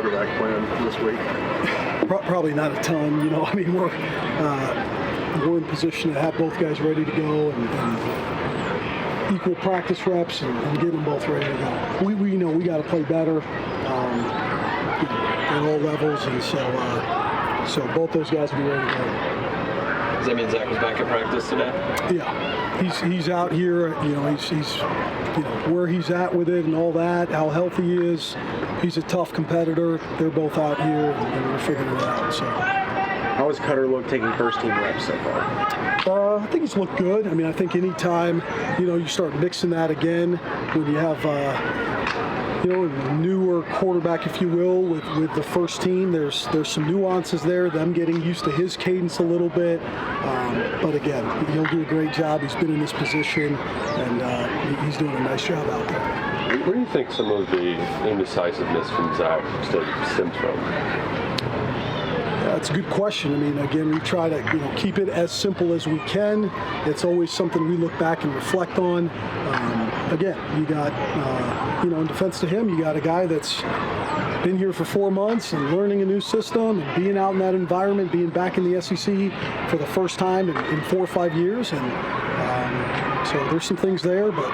quarterback plan this week? Probably not a ton. You know, I mean, we're in position to have both guys ready to go and equal practice reps and get them both ready to go. We know we got to play better at all levels, and so both those guys will be ready to go. Does that mean Zach was back at practice today? Yeah, he's out here. You know, he's where he's at with it and all that. How healthy he is. He's a tough competitor. They're both out here, and we're figuring it out. So. How has Cutter looked taking first-team reps so far? I think he's looked good. I mean, I think anytime, you start mixing that again, when you have, a newer quarterback, if you will, with the first team, there's some nuances there, them getting used to his cadence a little bit. But again, he'll do a great job. He's been in this position, and he's doing a nice job out there. Where do you think some of the indecisiveness from Zach stems from? That's a good question. I mean, again, we try to keep it as simple as we can. It's always something we look back and reflect on. Again, you got, in defense to him, you got a guy that's been here for 4 months and learning a new system and being out in that environment, being back in the SEC for the first time in 4 or 5 years. And so there's some things there, but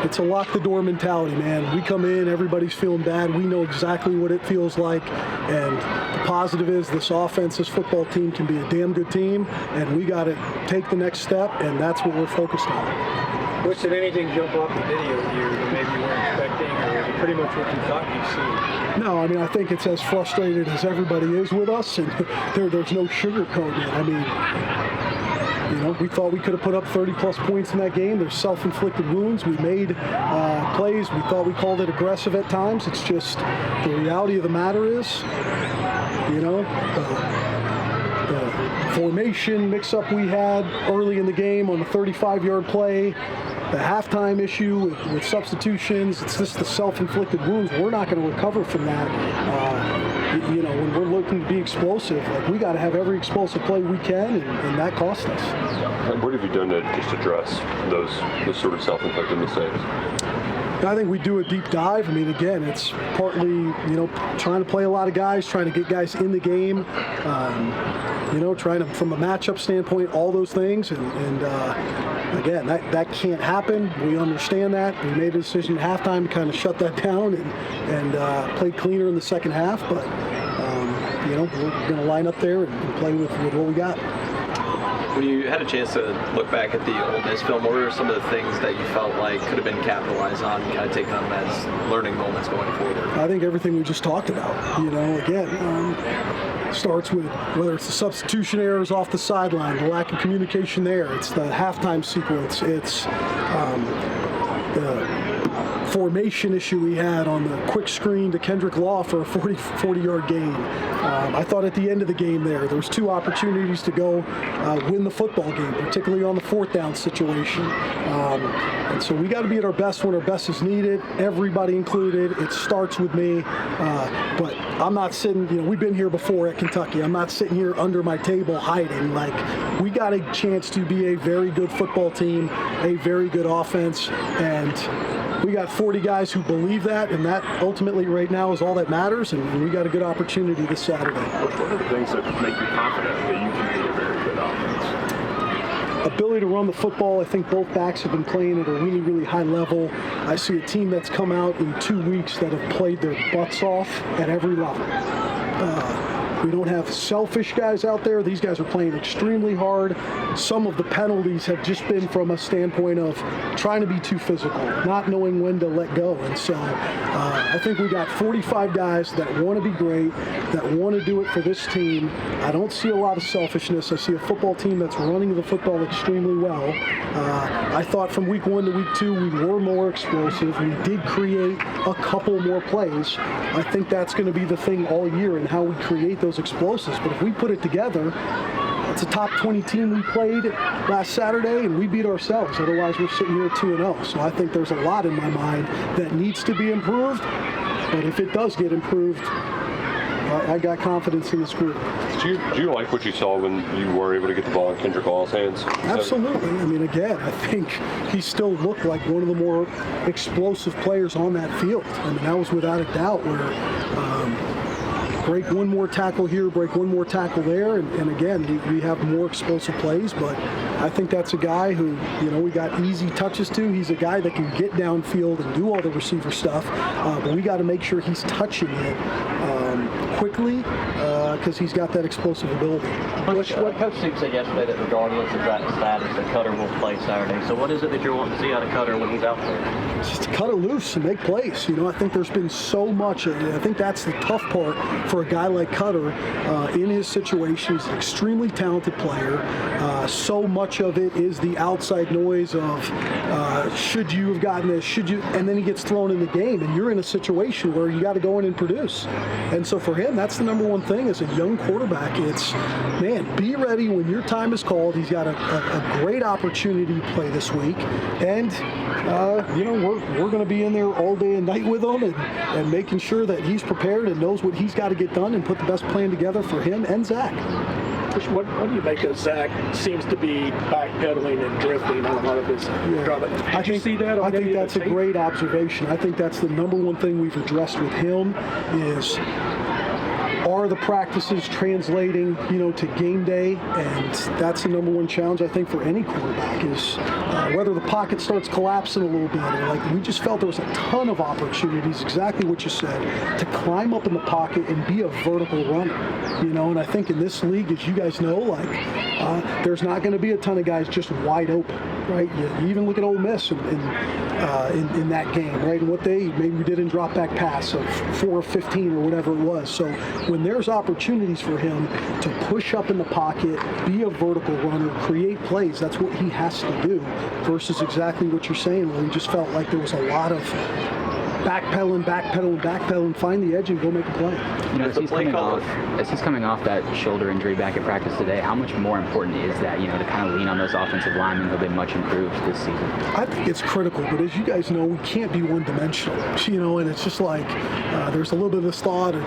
it's a lock-the-door mentality, man. We come in, everybody's feeling bad. We know exactly what it feels like. And the positive is this offense, this football team can be a damn good team, and we got to take the next step, and that's what we're focused on. Bush, did anything jump off the video here that maybe you weren't expecting, or was it pretty much what you thought you'd see? No, I mean, I think it's as frustrated as everybody is with us, and there's no sugarcoating it. I mean, we thought we could have put up 30-plus points in that game. There's self-inflicted wounds. We made plays. We thought we called it aggressive at times. It's just the reality of the matter is, the formation mix-up we had early in the game on the 35-yard play, the halftime issue with substitutions, it's just the self-inflicted wounds. We're not going to recover from that. When we're looking to be explosive, we got to have every explosive play we can, and that cost us. What have you done to just address those sort of self-inflicted mistakes? I think we do a deep dive. I mean, again, it's partly, trying to play a lot of guys, trying to get guys in the game, trying to, from a matchup standpoint, all those things. And again, that can't happen. We understand that. We made a decision at halftime to kind of shut that down and play cleaner in the second half. But, we're going to line up there and play with what we got. When you had a chance to look back at the Ole Miss film, what were some of the things that you felt like could have been capitalized on and kind of taken them as learning moments going forward? I think everything we just talked about, again, starts with whether it's the substitution errors off the sideline, the lack of communication there, it's the halftime sequence, it's the formation issue we had on the quick screen to Kendrick Law for a 40-yard gain. I thought at the end of the game there was 2 opportunities to go win the football game, particularly on the 4th down situation. And so we got to be at our best when our best is needed, everybody included. It starts with me. But I'm not sitting, we've been here before at Kentucky. I'm not sitting here under my table hiding. We got a chance to be a very good football team, a very good offense, and we got 40 guys who believe that, and that ultimately right now is all that matters, and we got a good opportunity this Saturday. What are the things that make you confident that you can be a very good offense? Ability to run the football. I think both backs have been playing at a really, really high level. I see a team that's come out in 2 weeks that have played their butts off at every level. We don't have selfish guys out there. These guys are playing extremely hard. Some of the penalties have just been from a standpoint of trying to be too physical, not knowing when to let go. And so I think we got 45 guys that want to be great, that want to do it for this team. I don't see a lot of selfishness. I see a football team that's running the football extremely well. I thought from week 1 to week 2 we were more explosive. We did create a couple more plays. I think that's going to be the thing all year and how we create those explosives. But if we put it together, it's a top 20 team we played last Saturday, and we beat ourselves. Otherwise, we're sitting here at 2-0. So I think there's a lot in my mind that needs to be improved. But if it does get improved, I got confidence in this group. Do you like what you saw when you were able to get the ball in Kendrick Hall's hands? Absolutely. I mean, again, I think he still looked like one of the more explosive players on that field. I mean, that was without a doubt where break one more tackle here, break one more tackle there, and again, we have more explosive plays, but I think that's a guy who, we got easy touches to. He's a guy that can get downfield and do all the receiver stuff, but we got to make sure he's touching it quickly because he's got that explosive ability. What Coach Soup said yesterday that regardless of that status, that Cutter will play Saturday. So what is it that you're wanting to see out of Cutter when he's out there? Just to cut it loose and make plays. I think there's been so much. I think that's the tough part for a guy like Cutter in his situation. He's an extremely talented player. So much of it is the outside noise of should you have gotten this, should you, and then he gets thrown in the game, and you're in a situation where you got to go in and produce. And so for him, that's the number one thing as a young quarterback. It's, man, be ready when your time is called. He's got a great opportunity to play this week, and we're going to be in there all day and night with him and making sure that he's prepared and knows what he's got to get done and put the best plan together for him and Zach. What do you make of Zach seems to be backpedaling and drifting on a lot of his driving? Did you see that? I think that's a great observation. I think that's the number one thing we've addressed with him is, are the practices translating, to game day? And that's the number one challenge, I think, for any quarterback is whether the pocket starts collapsing a little bit. Or we just felt there was a ton of opportunities, exactly what you said, to climb up in the pocket and be a vertical runner. And I think in this league, as you guys know, there's not going to be a ton of guys just wide open, right? You even look at Ole Miss in that game, right? And what they maybe did in drop back pass of 4 of 15 or whatever it was. So when there's opportunities for him to push up in the pocket, be a vertical runner, create plays, that's what he has to do versus exactly what you're saying, where he just felt like there was a lot of backpedaling, find the edge and go make a play. As he's coming off that shoulder injury back at practice today, how much more important is that, to kind of lean on those offensive linemen who've been much improved this season? I think it's critical, but as you guys know, we can't be one-dimensional, and it's just like there's a little bit of this thought of,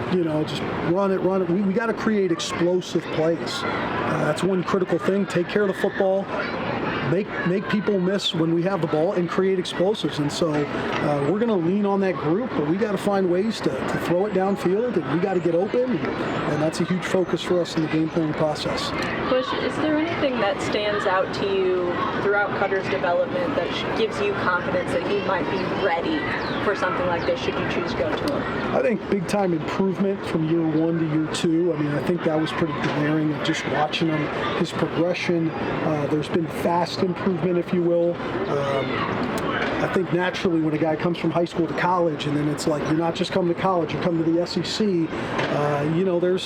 just run it. We got to create explosive plays. That's one critical thing. Take care of the football. Make people miss when we have the ball and create explosives. And so we're going to lean on that group, but we got to find ways to throw it downfield, and we got to get open, and that's a huge focus for us in the game planning process. Bush, is there anything that stands out to you throughout Cutter's development that gives you confidence that he might be ready for something like this should you choose to go to him? I think big-time improvement from year 1 to year 2. I mean, I think that was pretty glaring of just watching him, his progression. There's been fast improvement, if you will. I think naturally when a guy comes from high school to college, and then it's like you're not just coming to college, you're coming to the SEC,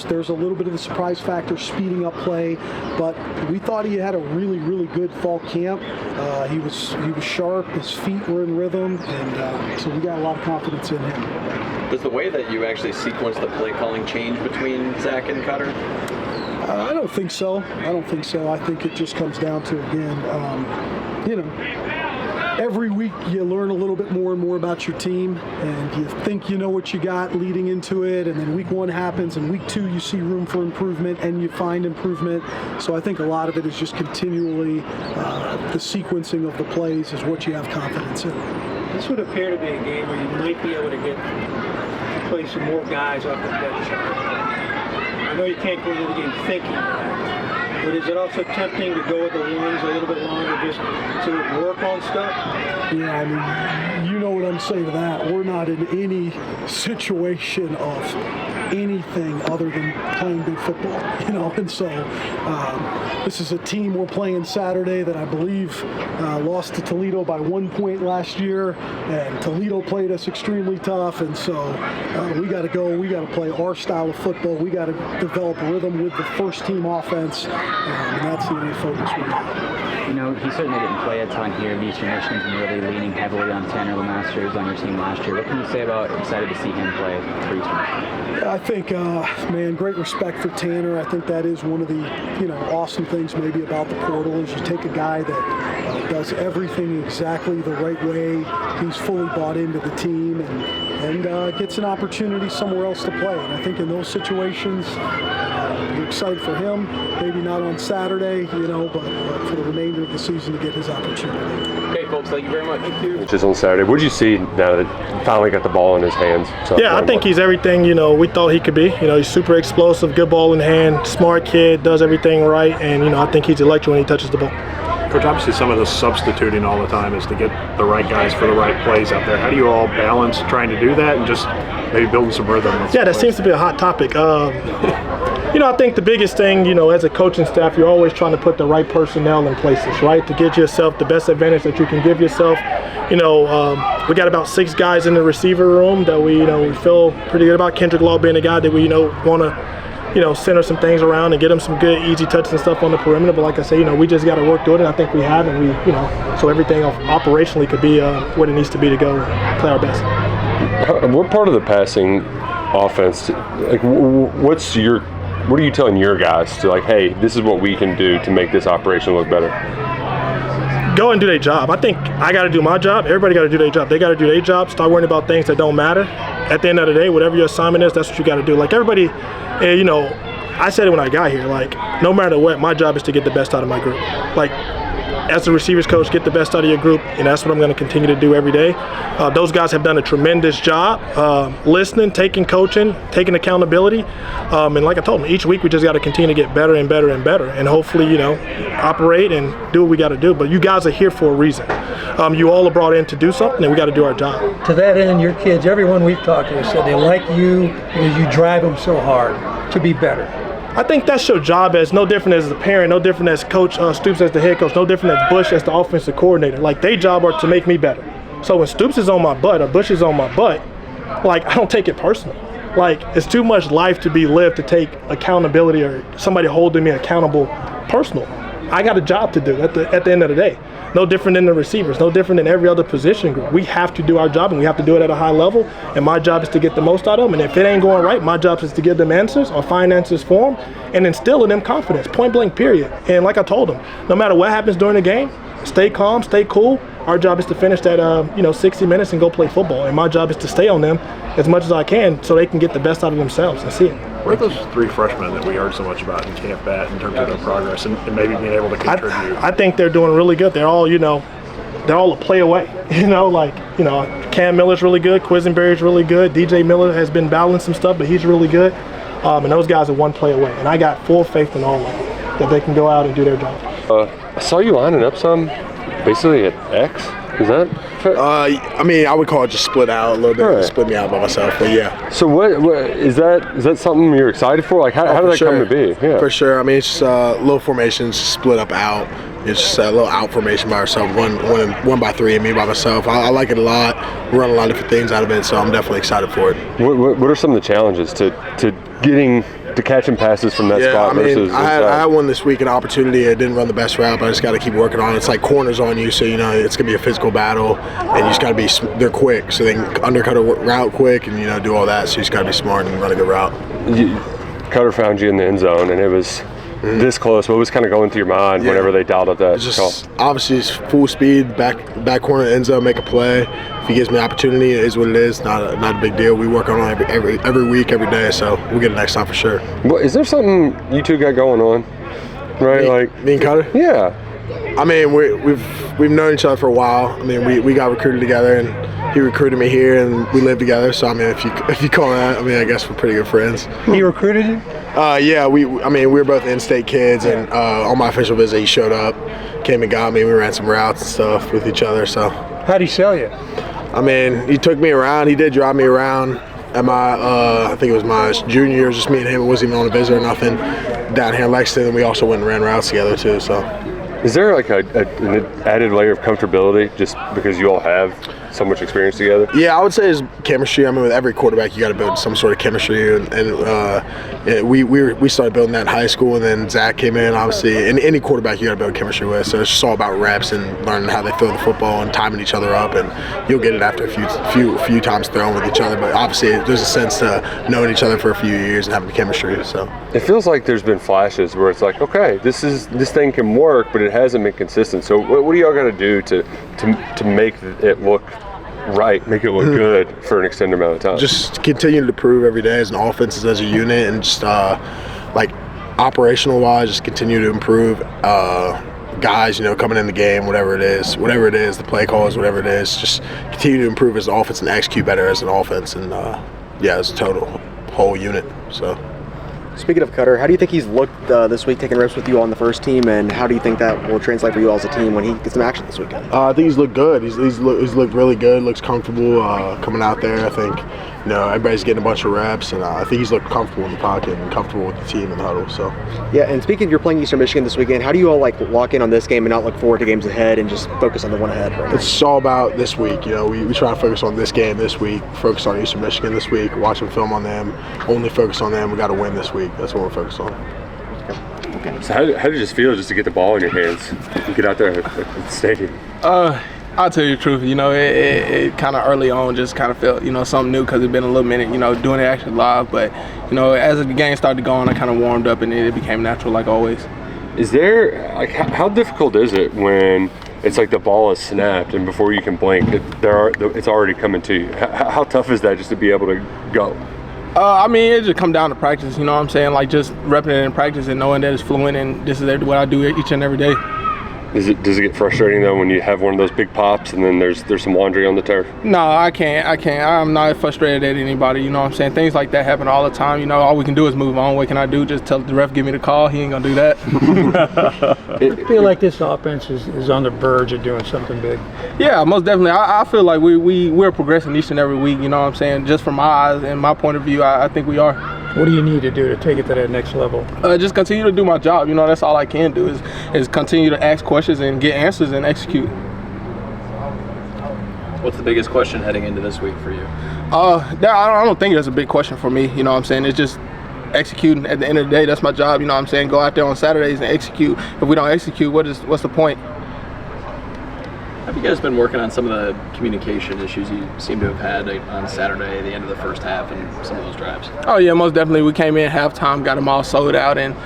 there's a little bit of the surprise factor, speeding up play, but we thought he had a really, really good fall camp. He was sharp, his feet were in rhythm, and so we got a lot of confidence in him. Does the way that you actually sequence the play calling change between Zach and Cutter? I don't think so. I think it just comes down to, again, every week you learn a little bit more and more about your team, and you think you know what you got leading into it, and then week 1 happens, and week 2 you see room for improvement, and you find improvement. So I think a lot of it is just continually the sequencing of the plays is what you have confidence in. This would appear to be a game where you might be able to play some more guys off the bench. I know you can't go into the game thinking that, but is it also tempting to go with the ones a little bit longer just to work on stuff? Yeah, I mean, you know what I'm saying to that. We're not in any situation of anything other than playing good football, and so this is a team we're playing Saturday that I believe lost to Toledo by 1 point last year, and Toledo played us extremely tough, and so we got to play our style of football. We got to develop rhythm with the first team offense, and that's the only focus we have. He certainly didn't play a ton here at Eastern Michigan, and really leaning heavily on Tanner LeMaster, who's on your team last year. What can you say about excited to see him play for Eastern Michigan? Yeah, I think, man, great respect for Tanner. I think that is one of the, awesome things maybe about the portal is you take a guy that does everything exactly the right way. He's fully bought into the team and gets an opportunity somewhere else to play. And I think in those situations, you're excited for him. Maybe not on Saturday, but for the remainder of the season to get his opportunity. Okay, folks, thank you very much. Thank you. Which is on Saturday. What did you see now that he finally got the ball in his hands? Yeah, I think he's everything, we thought he could be. He's super explosive, good ball in hand, smart kid, does everything right, and, I think he's electric when he touches the ball. Coach, obviously some of the substituting all the time is to get the right guys for the right plays out there. How do you all balance trying to do that and just maybe building some rhythm? Yeah, that seems to be a hot topic. I think the biggest thing, as a coaching staff, you're always trying to put the right personnel in places, right, to get yourself the best advantage that you can give yourself. We got about 6 guys in the receiver room that we feel pretty good about. Kendrick Law being a guy that we, want to, center some things around and get him some good, easy touches and stuff on the perimeter. But like I say, we just got to work through it, and I think we have, and we, so everything operationally could be what it needs to be to go play our best. What part of the passing offense, what are you telling your guys to, hey, this is what we can do to make this operation look better? Go and do their job. I think I got to do my job. Everybody got to do their job. They got to do their job. Start worrying about things that don't matter. At the end of the day, whatever your assignment is, that's what you got to do. Everybody, I said it when I got here, no matter what, my job is to get the best out of my group. As the receivers coach, get the best out of your group, and that's what I'm going to continue to do every day. Those guys have done a tremendous job listening, taking coaching, taking accountability. And like I told them, each week we just got to continue to get better and better and better, and hopefully, operate and do what we got to do. But you guys are here for a reason. You all are brought in to do something, and we got to do our job. To that end, your kids, everyone we've talked to said they like you because you drive them so hard to be better. I think that's your job as no different as a parent, no different as Coach Stoops as the head coach, no different as Bush as the offensive coordinator. Their job are to make me better. So when Stoops is on my butt or Bush is on my butt, I don't take it personal. It's too much life to be lived to take accountability or somebody holding me accountable personal. I got a job to do at the end of the day. No different than the receivers, no different than every other position group. We have to do our job, and we have to do it at a high level, and my job is to get the most out of them. And if it ain't going right, my job is to give them answers or find answers for them and instill in them confidence, point blank, period. And like I told them, no matter what happens during the game, stay calm, stay cool. Our job is to finish that 60 minutes and go play football, and my job is to stay on them as much as I can so they can get the best out of themselves and see it. Where are those 3 freshmen that we heard so much about in camp at in terms of their progress and maybe being able to contribute? I think they're doing really good. They're all, they're all a play away. Cam Miller's really good, Quisenberry's really good, DJ Miller has been battling some stuff, but he's really good. And those guys are 1 play away. And I got full faith in all of them that they can go out and do their job. I saw you lining up some, basically at X. Is that fair? I would call it just split out a little bit, right. Split me out by myself, but yeah. So what is that something you're excited for? How did that come to be? Yeah. For sure. It's just little formations, split up out. It's just a little out formation by ourselves, one by 3 and me by myself. I like it a lot. We run a lot of different things out of it, so I'm definitely excited for it. What are some of the challenges to getting to catching passes from that spot versus I had one this week, an opportunity. I didn't run the best route, but I just got to keep working on it. It's like corners on you, so it's gonna be a physical battle, and you just got to be. They're quick, so they can undercut a route quick, and do all that. So you just got to be smart and run a good route. Cutter found you in the end zone, and it was this close. What was kind of going through your mind whenever they dialed up that call? Obviously, it's full speed, back corner end zone, make a play. If he gives me opportunity, it is what it is. Not a big deal. We work on it every week, every day. So we'll get it next time for sure. Well, is there something you two got going on? Right, me and Cutter? Yeah. We've known each other for a while. We got recruited together, and he recruited me here, and we live together. So if you call that, I guess we're pretty good friends. He recruited you? Yeah. We were both in-state kids, and on my official visit, he showed up, came and got me. We ran some routes and stuff with each other. So. How'd he sell you? He took me around. He did drive me around at my, I think it was my junior year, just me and him. It wasn't even on a visit or nothing. Down here in Lexington, and we also went and ran routes together too. So. Is there like an added layer of comfortability just because you all have so much experience together? Yeah, I would say is chemistry. I mean, with every quarterback, you got to build some sort of chemistry, and we started building that in high school, and then Zach came in. Obviously, and any quarterback you got to build chemistry with. So it's just all about reps and learning how they throw the football and timing each other up, and you'll get it after a few times throwing with each other. But obviously, there's a sense to knowing each other for a few years and having the chemistry. So it feels like there's been flashes where it's like, okay, this thing can work, but it hasn't been consistent. So what do y'all got to do to make it look right, make it look good for an extended amount of time? Just continue to prove every day as an offense, as a unit, and just like operational wise, just continue to improve. Guys, coming in the game, whatever it is, the play calls, whatever it is, just continue to improve as an offense and execute better as an offense, and as a whole unit. So. Speaking of Cutter, how do you think he's looked this week, taking reps with you on the first team, and how do you think that will translate for you all as a team when he gets some action this weekend? I think he's looked good. He's looked really good. Looks comfortable coming out there. I think everybody's getting a bunch of reps, and I think he's looked comfortable in the pocket and comfortable with the team in the huddle. So yeah. And speaking, you're playing Eastern Michigan this weekend. How do you all lock in on this game and not look forward to games ahead and just focus on the one ahead? Right now? It's all about this week. We try to focus on this game this week. Focus on Eastern Michigan this week. Watching film on them. Only focus on them. We got to win this week. That's what we're focused on. Okay. So how did it just feel just to get the ball in your hands and get out there at the stadium? I'll tell you the truth. It kind of early on just kind of felt, something new because it's been a little minute, doing it actually live. But, as the game started going, I kind of warmed up and it became natural like always. Is there, how difficult is it when it's like the ball is snapped and before you can blink, it's already coming to you? How tough is that just to be able to go? It just come down to practice, you know what I'm saying? Like just repping it in practice and knowing that it's fluent and this is what I do each and every day. Does it get frustrating though when you have one of those big pops and then there's some laundry on the turf? No, I can't. I'm not frustrated at anybody, you know what I'm saying? Things like that happen all the time, all we can do is move on. What can I do? Just tell the ref, give me the call. He ain't gonna do that. I feel like this offense is on the verge of doing something big. Yeah, most definitely. I feel like we're progressing each and every week, you know what I'm saying? Just from my eyes and my point of view, I think we are. What do you need to do to take it to that next level? Just continue to do my job. That's all I can do is continue to ask questions and get answers and execute. What's the biggest question heading into this week for you? I don't think there's a big question for me. You know what I'm saying? It's just executing. At the end of the day, that's my job. You know what I'm saying? Go out there on Saturdays and execute. If we don't execute, what's the point? Have you guys been working on some of the communication issues you seem to have had on Saturday, the end of the first half, and some of those drives? Oh yeah, most definitely. We came in halftime, got them all sold out, and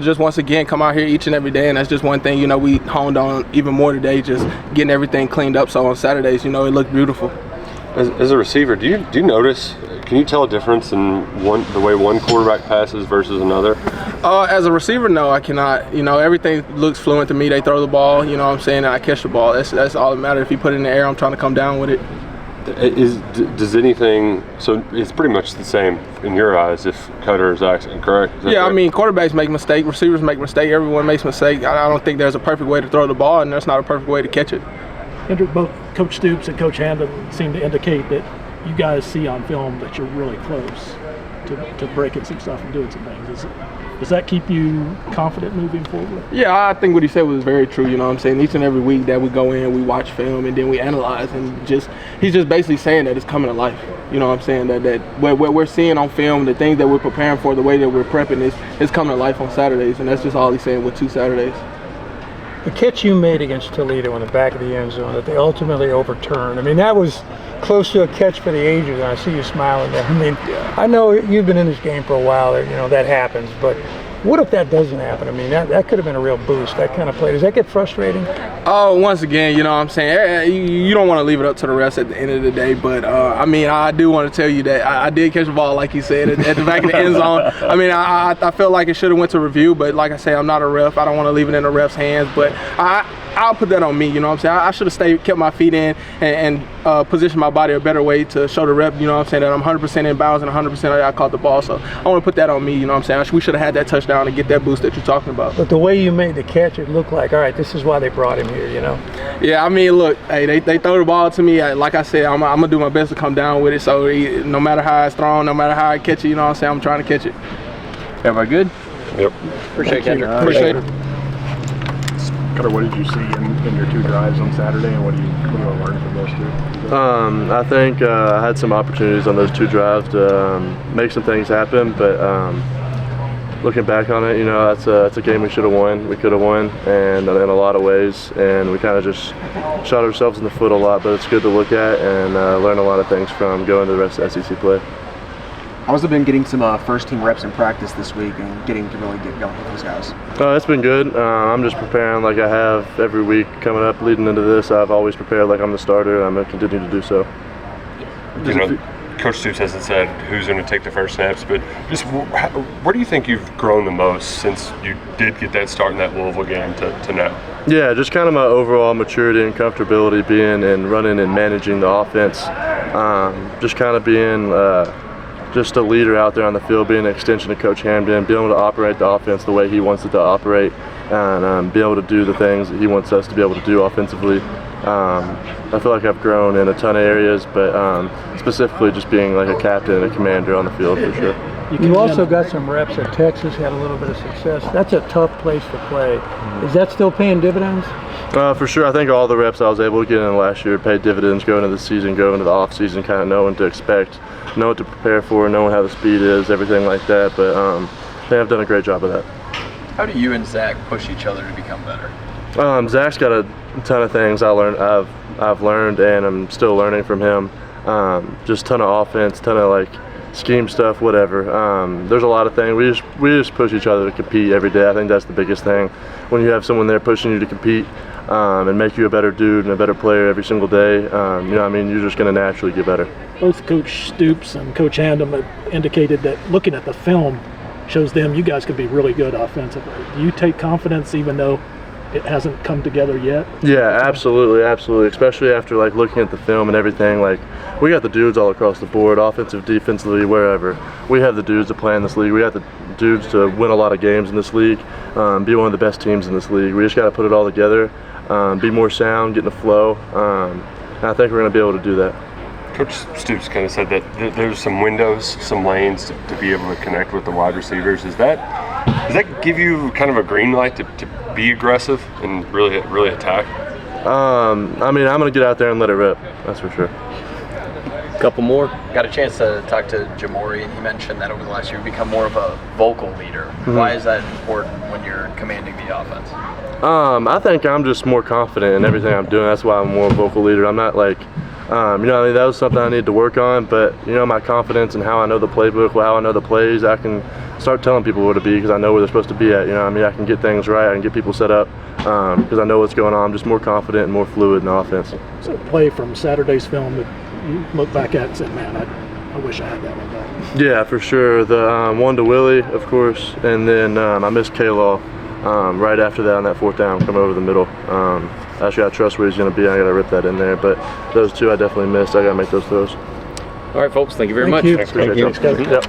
just once again come out here each and every day, and that's just one thing we honed on even more today, just getting everything cleaned up. So on Saturdays, it looked beautiful. As a receiver, do you notice? Can you tell a difference in the way one quarterback passes versus another? As a receiver, no, I cannot. Everything looks fluent to me. They throw the ball, you know what I'm saying, and I catch the ball. That's all that matters. If you put it in the air, I'm trying to come down with it. Does anything? So it's pretty much the same in your eyes if Cutter is acting correct? Yeah, correct? Quarterbacks make mistakes, receivers make mistakes. Everyone makes mistakes. I don't think there's a perfect way to throw the ball, and there's not a perfect way to catch it. Hendrick, both Coach Stoops and Coach Hamdan seem to indicate that you guys see on film that you're really close to breaking some stuff and doing some things. Does that keep you confident moving forward? Yeah, I think what he said was very true. You know what I'm saying? Each and every week that we go in, we watch film, and then we analyze, and he's just basically saying that it's coming to life. You know what I'm saying? That what we're seeing on film, the things that we're preparing for, the way that we're prepping is coming to life on Saturdays, and that's just all he's saying with 2 Saturdays. The catch you made against Toledo in the back of the end zone that they ultimately overturned, that was close to a catch for the ages, and I see you smiling there. I know you've been in this game for a while, that happens, but what if that doesn't happen? That could have been a real boost, that kind of play. Does that get frustrating? Oh, once again, you know what I'm saying? You don't want to leave it up to the refs at the end of the day, but I do want to tell you that I did catch the ball, like you said, at the back of the end zone. I felt like it should have went to review, but like I say, I'm not a ref. I don't want to leave it in the ref's hands, but I'll put that on me, you know what I'm saying? I should have kept my feet in and positioned my body a better way to show the rep, you know what I'm saying, that I'm 100% in bounds and 100% I caught the ball. So I want to put that on me, you know what I'm saying? We should have had that touchdown and get that boost that you're talking about. But the way you made the catch, it looked like, all right, this is why they brought him here, Yeah, look, hey, they throw the ball to me. Like I said, I'm going to do my best to come down with it. So no matter how it's thrown, no matter how I catch it, you know what I'm saying, I'm trying to catch it. Everybody good? Yep. Appreciate it, Kendrick. Appreciate it. Cutter, what did you see in your 2 drives on Saturday, and what do you learn from those 2? I think I had some opportunities on those 2 drives to make some things happen, but looking back on it, that's a game we should have won. We could have won, and in a lot of ways, and we kind of just shot ourselves in the foot a lot. But it's good to look at and learn a lot of things from going to the rest of SEC play. How's it been getting some first-team reps in practice this week and getting to really get going with those guys? It's been good. I'm just preparing like I have every week coming up leading into this. I've always prepared like I'm the starter, and I'm going to continue to do so. Coach Stoops hasn't said who's going to take the first snaps, but just where do you think you've grown the most since you did get that start in that Louisville game to now? Yeah, just kind of my overall maturity and comfortability being and running and managing the offense. Just kind of being just a leader out there on the field, being an extension of Coach Hamdan, being able to operate the offense the way he wants it to operate, and be able to do the things that he wants us to be able to do offensively. I feel like I've grown in a ton of areas, but specifically just being like a captain and a commander on the field for sure. You also got some reps at Texas, had a little bit of success. That's a tough place to play. Is that still paying dividends? For sure. I think all the reps I was able to get in last year paid dividends going into the season, going into the off season, kind of knowing what to expect, know what to prepare for, knowing how the speed is, everything like that. But I think I've done a great job of that. How do you and Zach push each other to become better? Zach's got a ton of things I've learned, and I'm still learning from him. Just ton of offense, ton of like scheme stuff, whatever. There's a lot of things. We just push each other to compete every day. I think that's the biggest thing. When you have someone there pushing you to compete and make you a better dude and a better player every single day, you're just going to naturally get better. Both Coach Stoops and Coach Hamdan have indicated that looking at the film shows them you guys could be really good offensively. Do you take confidence even though it hasn't come together yet? Yeah, absolutely, especially after like looking at the film and everything. Like, we got the dudes all across the board, offensive, defensively, wherever. We have the dudes to play in this league. We got the dudes to win a lot of games in this league, be one of the best teams in this league. We just got to put it all together, be more sound, get in the flow, and I think we're going to be able to do that. Coach Stoops kind of said that there's some windows, some lanes to be able to connect with the wide receivers. Does that give you kind of a green light to be aggressive and really attack? I'm going to get out there and let it rip. That's for sure. Couple more. Got a chance to talk to Jamori, and he mentioned that over the last year you've become more of a vocal leader. Mm-hmm. Why is that important when you're commanding the offense? I think I'm just more confident in everything I'm doing. That's why I'm more vocal leader. I'm not like, that was something I need to work on, but my confidence and how I know the playbook, how I know the plays, I can start telling people where to be because I know where they're supposed to be at. I can get things right, I can get people set up because I know what's going on. I'm just more confident and more fluid in the offense. So play from Saturday's film that you look back at and said, man, I wish I had that one back. Yeah, for sure. The one to Willie, of course, and then I missed K-Law right after that on that 4th down, come over the middle. I actually got to trust where he's going to be. I got to rip that in there. But those two I definitely missed. I got to make those throws. All right, folks. Thank you very much. Appreciate you. Yep.